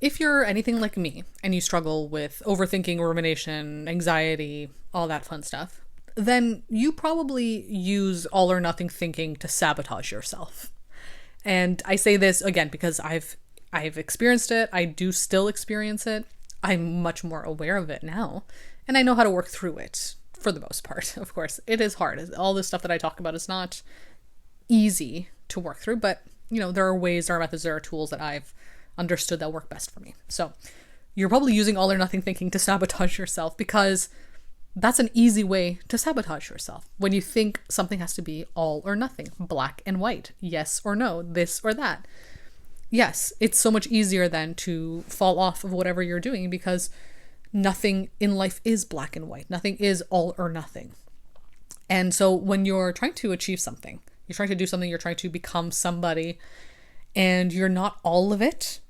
if you're anything like me and you struggle with overthinking, rumination, anxiety, all that fun stuff, then you probably use all or nothing thinking to sabotage yourself. And I say this again because I've experienced it. I do still experience it. I'm much more aware of it now, and I know how to work through it for the most part. Of course, it is hard. All this stuff that I talk about is not easy to work through, but there are ways, there are methods, there are tools that I've understood that work best for me. So you're probably using all or nothing thinking to sabotage yourself, because that's an easy way to sabotage yourself. When you think something has to be all or nothing, black and white, yes or no, this or that. Yes, it's so much easier then to fall off of whatever you're doing, because nothing in life is black and white. Nothing is all or nothing. And so when you're trying to achieve something, you're trying to do something, you're trying to become somebody, and you're not all of it,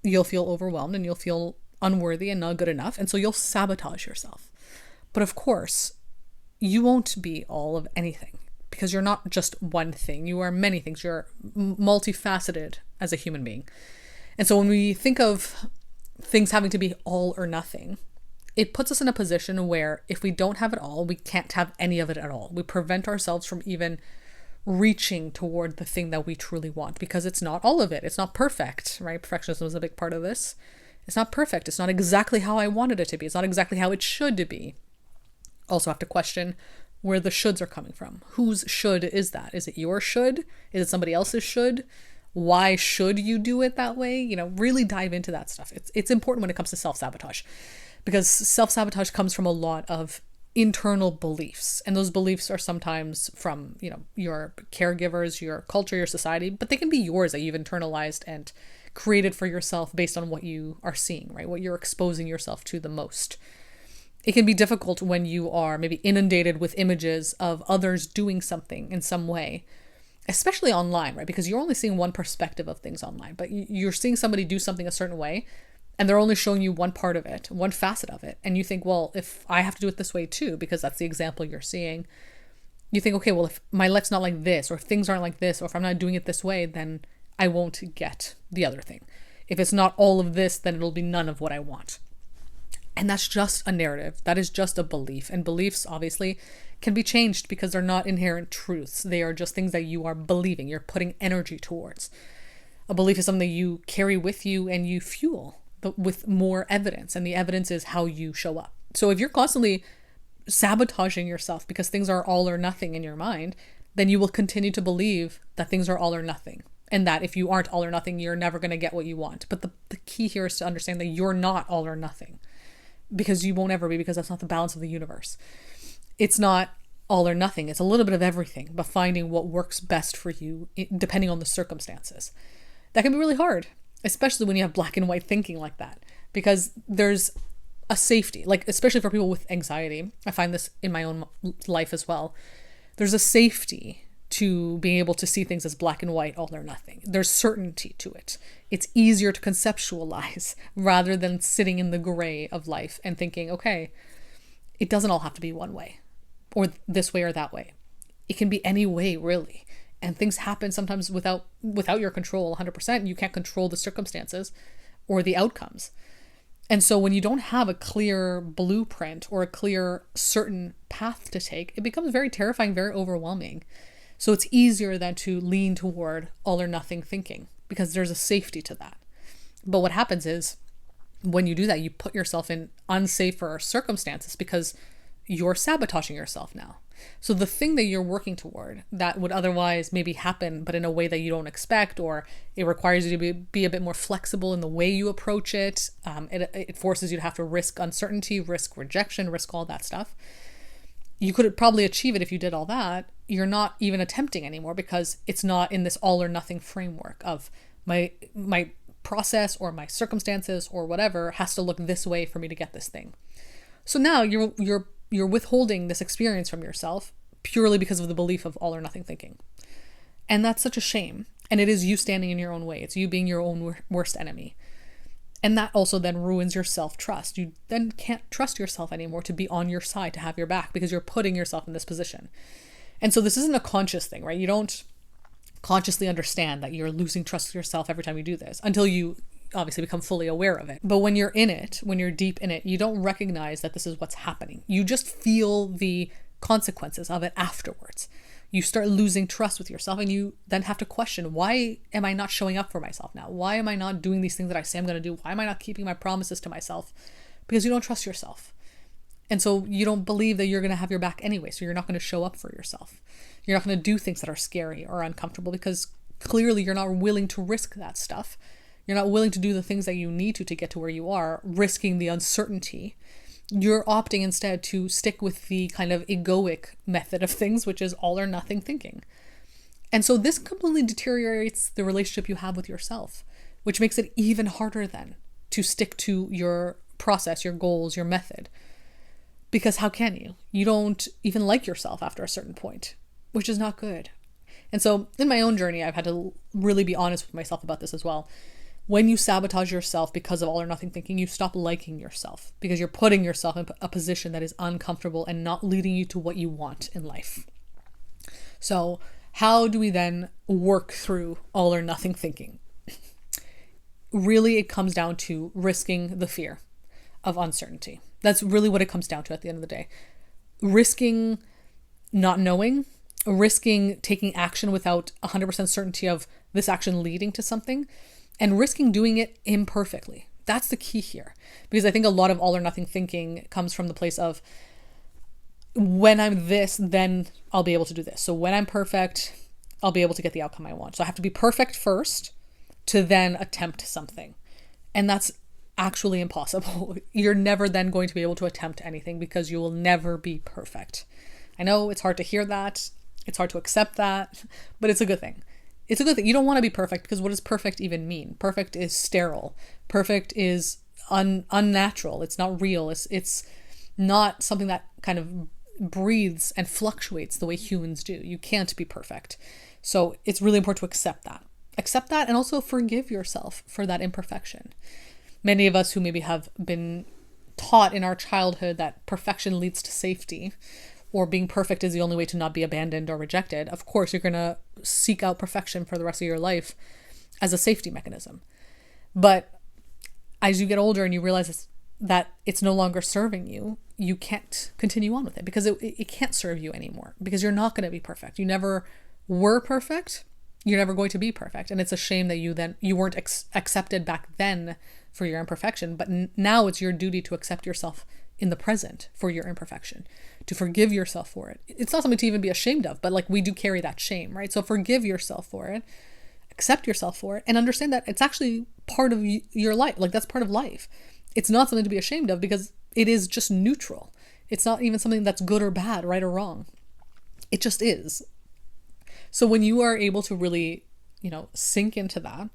you'll feel overwhelmed and you'll feel unworthy and not good enough. And so you'll sabotage yourself. But of course, you won't be all of anything, because you're not just one thing. You are many things. You're multifaceted as a human being. And so when we think of things having to be all or nothing, it puts us in a position where if we don't have it all, we can't have any of it at all. We prevent ourselves from even reaching toward the thing that we truly want, because it's not all of it. It's not perfect, right? Perfectionism is a big part of this. It's not perfect. It's not exactly how I wanted it to be. It's not exactly how it should be. Also have to question where the shoulds are coming from. Whose should is that? Is it your should? Is it somebody else's should? Why should you do it that way? Really dive into that stuff. It's important when it comes to self-sabotage, because self-sabotage comes from a lot of internal beliefs. And those beliefs are sometimes from, your caregivers, your culture, your society, but they can be yours that you've internalized and created for yourself based on what you are seeing, right? What you're exposing yourself to the most. It can be difficult when you are maybe inundated with images of others doing something in some way, especially online, right? Because you're only seeing one perspective of things online, but you're seeing somebody do something a certain way, and they're only showing you one part of it, one facet of it. And you think, well, if I have to do it this way too, because that's the example you're seeing, you think, okay, well, if my life's not like this, or if things aren't like this, or if I'm not doing it this way, then I won't get the other thing. If it's not all of this, then it'll be none of what I want. And that's just a narrative. That is just a belief. And beliefs, obviously, can be changed because they're not inherent truths. They are just things that you are believing, you're putting energy towards. A belief is something you carry with you and you fuel, but with more evidence. And the evidence is how you show up. So if you're constantly sabotaging yourself because things are all or nothing in your mind, then you will continue to believe that things are all or nothing. And that if you aren't all or nothing, you're never going to get what you want. But the key here is to understand that you're not all or nothing. Because you won't ever be, because that's not the balance of the universe. It's not all or nothing. It's a little bit of everything, but finding what works best for you depending on the circumstances. That can be really hard, especially when you have black and white thinking like that, because there's a safety, like especially for people with anxiety. I find this in my own life as well. There's a safety to being able to see things as black and white, all or nothing. There's certainty to it. It's easier to conceptualize rather than sitting in the gray of life and thinking, okay, it doesn't all have to be one way or this way or that way. It can be any way, really. And things happen sometimes without your control 100%. You can't control the circumstances or the outcomes. And so when you don't have a clear blueprint or a clear certain path to take, it becomes very terrifying, very overwhelming. So it's easier than to lean toward all or nothing thinking, because there's a safety to that. But what happens is when you do that, you put yourself in unsafer circumstances because you're sabotaging yourself now. So the thing that you're working toward that would otherwise maybe happen, but in a way that you don't expect, or it requires you to be a bit more flexible in the way you approach it. It forces you to have to risk uncertainty, risk rejection, risk all that stuff. You could probably achieve it if you did all that. You're not even attempting anymore because it's not in this all or nothing framework of my process or my circumstances or whatever has to look this way for me to get this thing. So now you're withholding this experience from yourself purely because of the belief of all or nothing thinking. And that's such a shame. And it is you standing in your own way. It's you being your own worst enemy. And that also then ruins your self-trust. You then can't trust yourself anymore to be on your side, to have your back, because you're putting yourself in this position. And so this isn't a conscious thing, right? You don't consciously understand that you're losing trust in yourself every time you do this until you obviously become fully aware of it. But when you're in it, when you're deep in it, you don't recognize that this is what's happening. You just feel the consequences of it afterwards. You start losing trust with yourself, and you then have to question, why am I not showing up for myself now? Why am I not doing these things that I say I'm going to do? Why am I not keeping my promises to myself? Because you don't trust yourself. And so you don't believe that you're going to have your back anyway. So you're not going to show up for yourself. You're not going to do things that are scary or uncomfortable because clearly you're not willing to risk that stuff. You're not willing to do the things that you need to get to where you are, risking the uncertainty. You're opting instead to stick with the kind of egoic method of things, which is all or nothing thinking. And so this completely deteriorates the relationship you have with yourself, which makes it even harder then to stick to your process, your goals, your method. Because how can you? You don't even like yourself after a certain point, which is not good. And so in my own journey, I've had to really be honest with myself about this as well. When you sabotage yourself because of all or nothing thinking, you stop liking yourself because you're putting yourself in a position that is uncomfortable and not leading you to what you want in life. So how do we then work through all or nothing thinking? Really, it comes down to risking the fear of uncertainty. That's really what it comes down to at the end of the day. Risking not knowing, risking taking action without 100% certainty of this action leading to something, and risking doing it imperfectly. That's the key here. Because I think a lot of all or nothing thinking comes from the place of, when I'm this, then I'll be able to do this. So when I'm perfect, I'll be able to get the outcome I want. So I have to be perfect first to then attempt something. And that's actually impossible. You're never then going to be able to attempt anything because you will never be perfect. I know it's hard to hear that. It's hard to accept that, but it's a good thing. It's a good thing. You don't want to be perfect because what does perfect even mean? Perfect is sterile. Perfect is unnatural. It's not real. It's not something that kind of breathes and fluctuates the way humans do. You can't be perfect. So it's really important to accept that. Accept that and also forgive yourself for that imperfection. Many of us who maybe have been taught in our childhood that perfection leads to safety, or being perfect is the only way to not be abandoned or rejected, of course, you're going to seek out perfection for the rest of your life as a safety mechanism. But as you get older and you realize that it's no longer serving you, you can't continue on with it because it can't serve you anymore because you're not going to be perfect. You never were perfect. You're never going to be perfect. And it's a shame that you weren't accepted back then for your imperfection, but now it's your duty to accept yourself in the present for your imperfection, to forgive yourself for it. It's not something to even be ashamed of, but like we do carry that shame, right? So forgive yourself for it, accept yourself for it, and understand that it's actually part of your life. Like that's part of life. It's not something to be ashamed of because it is just neutral. It's not even something that's good or bad, right or wrong. It just is. So when you are able to really, sink into that,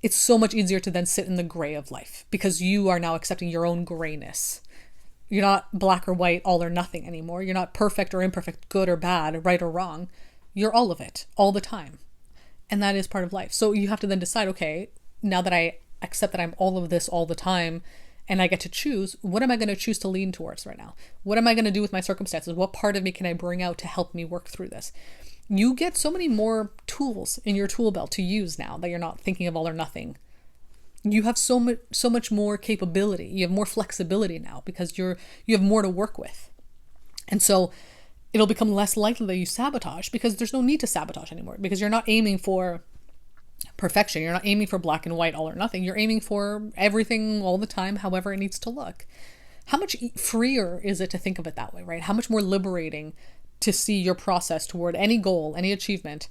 it's so much easier to then sit in the gray of life because you are now accepting your own grayness. You're not black or white, all or nothing anymore. You're not perfect or imperfect, good or bad, right or wrong. You're all of it, all the time. And that is part of life. So you have to then decide, okay, now that I accept that I'm all of this all the time and I get to choose, what am I going to choose to lean towards right now? What am I going to do with my circumstances? What part of me can I bring out to help me work through this? You get so many more tools in your tool belt to use now that you're not thinking of all or nothing. You have so much more capability. You have more flexibility now because you have more to work with. And so it'll become less likely that you sabotage because there's no need to sabotage anymore because you're not aiming for perfection. You're not aiming for black and white, all or nothing. You're aiming for everything all the time, however it needs to look. How much freer is it to think of it that way, right? How much more liberating to see your process toward any goal, any achievement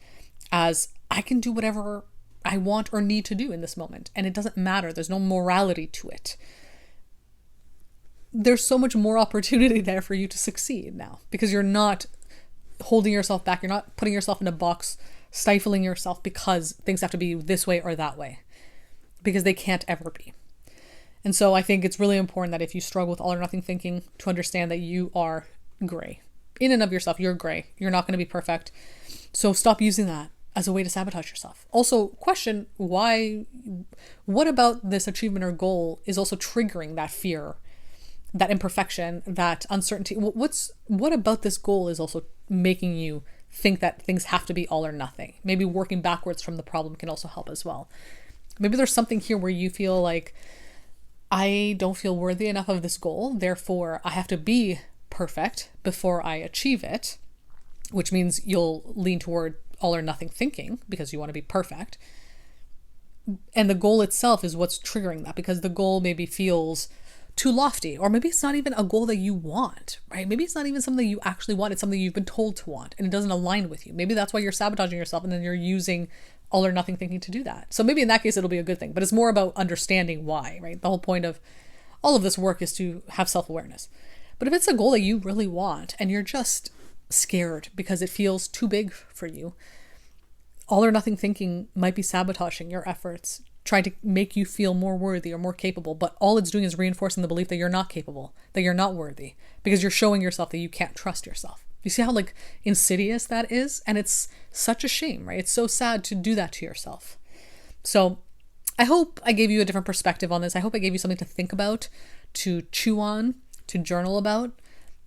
as I can do whatever I want or need to do in this moment. And it doesn't matter. There's no morality to it. There's so much more opportunity there for you to succeed now because you're not holding yourself back. You're not putting yourself in a box, stifling yourself because things have to be this way or that way because they can't ever be. And so I think it's really important that if you struggle with all or nothing thinking, to understand that you are gray. In and of yourself, you're gray. You're not going to be perfect. So stop using that as a way to sabotage yourself. Also, question why, what about this achievement or goal is also triggering that fear, that imperfection, that uncertainty? What about this goal is also making you think that things have to be all or nothing? Maybe working backwards from the problem can also help as well. Maybe there's something here where you feel like, I don't feel worthy enough of this goal, therefore I have to be perfect before I achieve it, which means you'll lean toward all or nothing thinking because you want to be perfect. And the goal itself is what's triggering that, because the goal maybe feels too lofty, or maybe it's not even a goal that you want, right? Maybe it's not even something you actually want. It's something you've been told to want and it doesn't align with you. Maybe that's why you're sabotaging yourself, and then you're using all or nothing thinking to do that. So maybe in that case, it'll be a good thing, but it's more about understanding why, right? The whole point of all of this work is to have self-awareness. But if it's a goal that you really want and you're just scared because it feels too big for you, all or nothing thinking might be sabotaging your efforts, trying to make you feel more worthy or more capable. But all it's doing is reinforcing the belief that you're not capable, that you're not worthy, because you're showing yourself that you can't trust yourself. You see how like insidious that is? And it's such a shame, right? It's so sad to do that to yourself. So I hope I gave you a different perspective on this. I hope I gave you something to think about, to chew on, to journal about.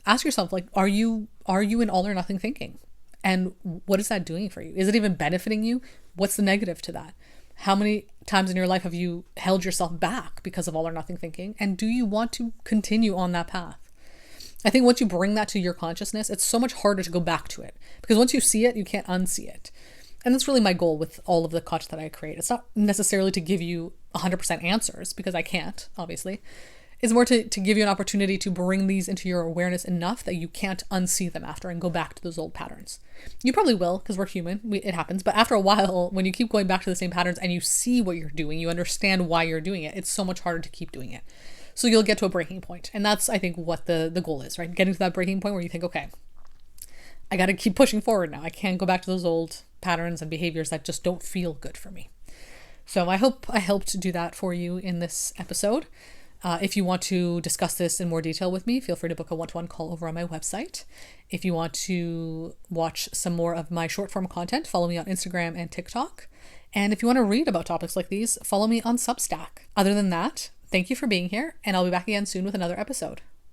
Ask yourself, like, are you in all or nothing thinking? And what is that doing for you? Is it even benefiting you? What's the negative to that? How many times in your life have you held yourself back because of all or nothing thinking? And do you want to continue on that path? I think once you bring that to your consciousness, it's so much harder to go back to it, because once you see it, you can't unsee it. And that's really my goal with all of the content that I create. It's not necessarily to give you 100% answers, because I can't, obviously. It's more to give you an opportunity to bring these into your awareness enough that you can't unsee them after and go back to those old patterns. You probably will, because we're human. It happens. But after a while, when you keep going back to the same patterns and you see what you're doing, you understand why you're doing it, it's so much harder to keep doing it. So you'll get to a breaking point. And that's, I think, what the goal is, right? Getting to that breaking point where you think, okay, I got to keep pushing forward now. I can't go back to those old patterns and behaviors that just don't feel good for me. So I hope I helped do that for you in this episode. If you want to discuss this in more detail with me, feel free to book a one-to-one call over on my website. If you want to watch some more of my short-form content, follow me on Instagram and TikTok. And if you want to read about topics like these, follow me on Substack. Other than that, thank you for being here, and I'll be back again soon with another episode.